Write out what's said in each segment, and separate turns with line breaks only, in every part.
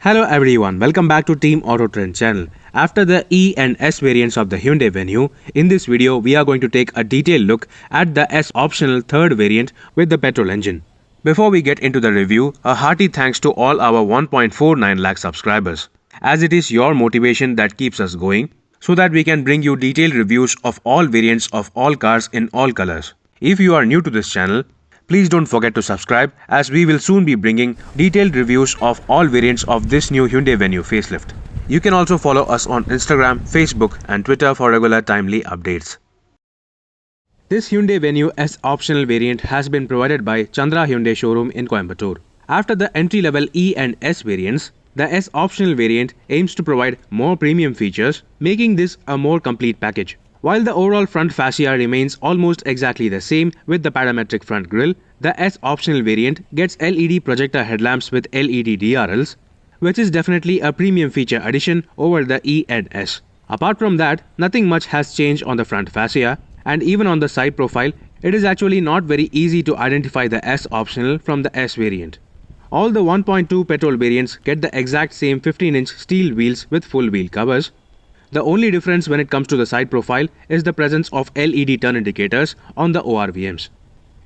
Hello everyone, welcome back to Team Auto Trend channel. After the E and S variants of the Hyundai Venue, in this video we are going to take a detailed look at the S optional third variant with the petrol engine. Before we get into the review, a hearty thanks to all our 1.49 lakh subscribers, as it is your motivation that keeps us going, so that we can bring you detailed reviews of all variants of all cars in all colors. If you are new to this channel, please don't forget to subscribe, as we will soon be bringing detailed reviews of all variants of this new Hyundai Venue facelift. You can also follow us on Instagram, Facebook and Twitter for regular timely updates. This Hyundai Venue S optional variant has been provided by Chandra Hyundai showroom in Coimbatore. After the entry-level E and S variants, the S optional variant aims to provide more premium features, making this a more complete package. While the overall front fascia remains almost exactly the same with the parametric front grille, the S optional variant gets LED projector headlamps with LED DRLs, which is definitely a premium feature addition over the E and S. Apart from that, nothing much has changed on the front fascia, and even on the side profile, it is actually not very easy to identify the S optional from the S variant. All the 1.2 petrol variants get the exact same 15-inch steel wheels with full wheel covers. The only difference when it comes to the side profile is the presence of LED turn indicators on the ORVMs.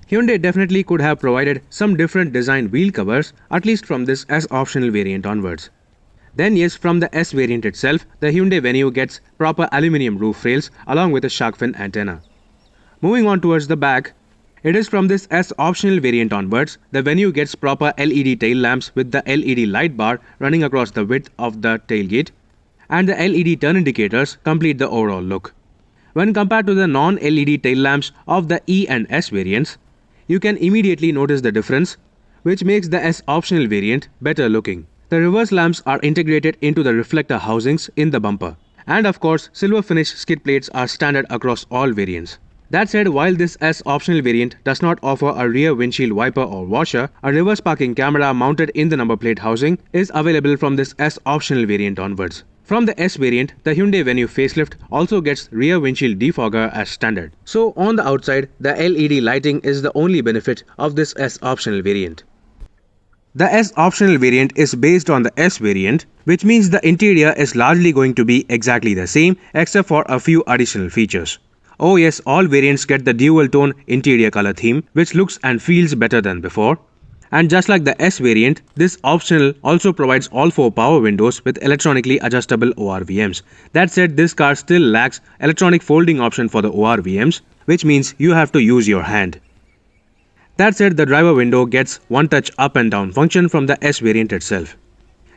Hyundai definitely could have provided some different design wheel covers, at least from this S optional variant onwards. Then yes, from the S variant itself, the Hyundai Venue gets proper aluminium roof rails along with a shark fin antenna. Moving on towards the back, it is from this S optional variant onwards, the Venue gets proper LED tail lamps with the LED light bar running across the width of the tailgate, and the LED turn indicators complete the overall look. When compared to the non-LED tail lamps of the E and S variants, you can immediately notice the difference, which makes the S optional variant better looking. The reverse lamps are integrated into the reflector housings in the bumper, and of course silver finish skid plates are standard across all variants. That said, while this S optional variant does not offer a rear windshield wiper or washer, a reverse parking camera mounted in the number plate housing is available from this S optional variant onwards. From the S variant, the Hyundai Venue facelift also gets rear windshield defogger as standard. So on the outside, the LED lighting is the only benefit of this S optional variant. The S optional variant is based on the S variant, which means the interior is largely going to be exactly the same except for a few additional features. Oh yes, all variants get the dual tone interior color theme, which looks and feels better than before. And just like the S variant, this optional also provides all 4 power windows with electronically adjustable ORVMs. That said, this car still lacks electronic folding option for the ORVMs, which means you have to use your hand. That said, the driver window gets one-touch up and down function from the S variant itself.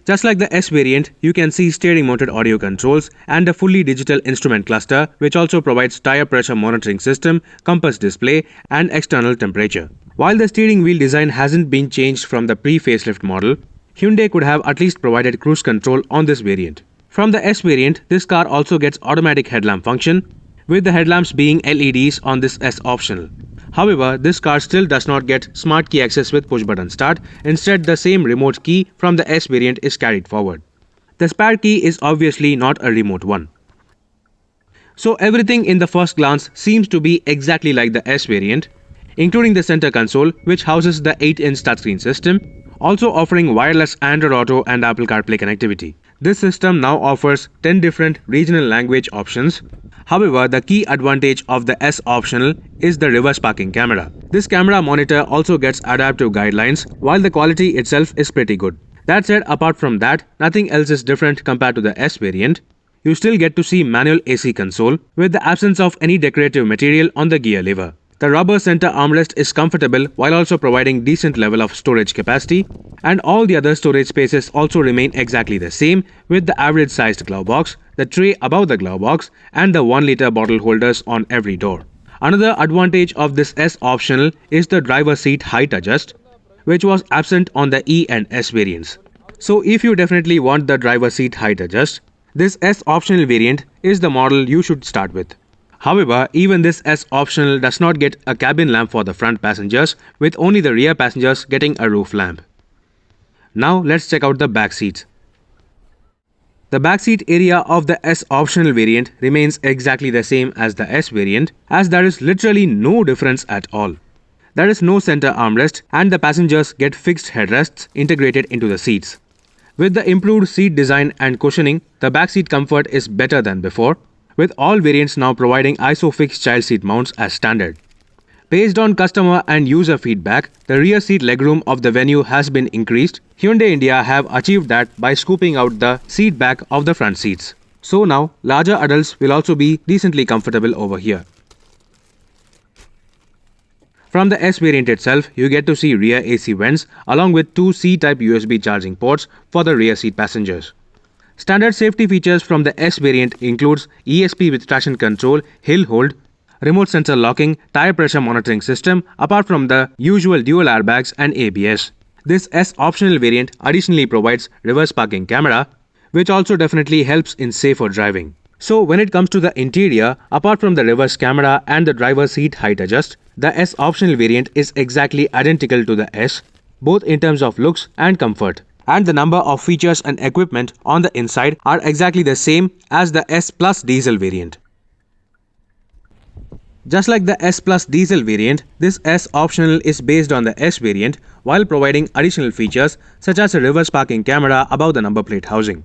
Just like the S variant, you can see steering mounted audio controls and a fully digital instrument cluster, which also provides tire pressure monitoring system, compass display and external temperature. While the steering wheel design hasn't been changed from the pre-facelift model, Hyundai could have at least provided cruise control on this variant. From the S variant, this car also gets automatic headlamp function, with the headlamps being LEDs on this S optional. However, this car still does not get smart key access with push button start. Instead, the same remote key from the S variant is carried forward. The spare key is obviously not a remote one. So everything in the first glance seems to be exactly like the S variant, including the center console, which houses the 8-inch touchscreen system, also offering wireless Android Auto and Apple CarPlay connectivity. This system now offers 10 different regional language options. However, the key advantage of the S optional is the reverse parking camera. This camera monitor also gets adaptive guidelines, while the quality itself is pretty good. That said, apart from that, nothing else is different compared to the S variant. You still get to see manual AC console with the absence of any decorative material on the gear lever. The rubber center armrest is comfortable while also providing decent level of storage capacity, and all the other storage spaces also remain exactly the same, with the average sized glove box, the tray above the glove box and the 1-liter bottle holders on every door. Another advantage of this S optional is the driver seat height adjust, which was absent on the E and S variants. So if you definitely want the driver seat height adjust, this S optional variant is the model you should start with. However, even this S optional does not get a cabin lamp for the front passengers, with only the rear passengers getting a roof lamp. Now let's check out the back seats. The backseat area of the S optional variant remains exactly the same as the S variant, as there is literally no difference at all. There is no center armrest and the passengers get fixed headrests integrated into the seats. With the improved seat design and cushioning, the backseat comfort is better than before, with all variants now providing ISOFIX child seat mounts as standard. Based on customer and user feedback, the rear seat legroom of the Venue has been increased. Hyundai India have achieved that by scooping out the seat back of the front seats. So now, larger adults will also be decently comfortable over here. From the S variant itself, you get to see rear AC vents along with two C-type USB charging ports for the rear seat passengers. Standard safety features from the S variant includes ESP with traction control, hill hold, remote sensor locking, tire pressure monitoring system apart from the usual dual airbags and ABS. This S optional variant additionally provides reverse parking camera, which also definitely helps in safer driving. So when it comes to the interior, apart from the reverse camera and the driver's seat height adjust, the S optional variant is exactly identical to the S, both in terms of looks and comfort. And the number of features and equipment on the inside are exactly the same as the S Plus diesel variant. Just like the S Plus diesel variant, this S optional is based on the S variant while providing additional features such as a reverse parking camera above the number plate housing.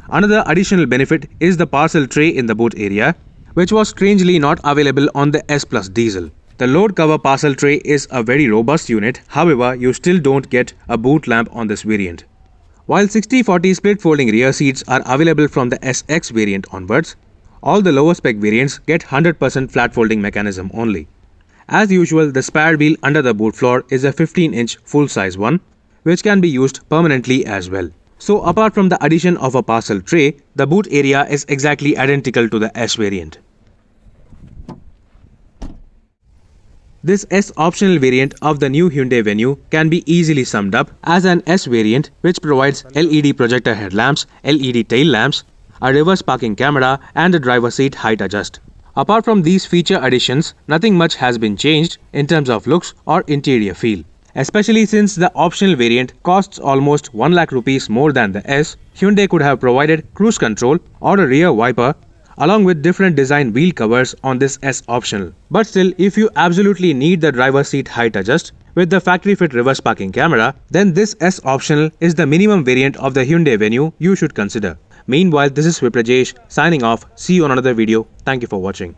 Another additional benefit is the parcel tray in the boot area, which was strangely not available on the S Plus diesel. The load cover parcel tray is a very robust unit, however, you still don't get a boot lamp on this variant. While 60/40 split folding rear seats are available from the SX variant onwards, all the lower spec variants get 100% flat folding mechanism only. As usual, the spare wheel under the boot floor is a 15-inch full-size one, which can be used permanently as well. So apart from the addition of a parcel tray, the boot area is exactly identical to the S variant. This S optional variant of the new Hyundai Venue can be easily summed up as an S variant which provides LED projector headlamps, LED tail lamps, a reverse parking camera and a driver seat height adjust. Apart from these feature additions, nothing much has been changed in terms of looks or interior feel. Especially since the optional variant costs almost 1 lakh rupees more than the S, Hyundai could have provided cruise control or a rear wiper along with different design wheel covers on this S optional. But still, if you absolutely need the driver seat height adjust with the factory fit reverse parking camera, then this S optional is the minimum variant of the Hyundai Venue you should consider. Meanwhile, this is Viprajesh signing off. See you on another video. Thank you for watching.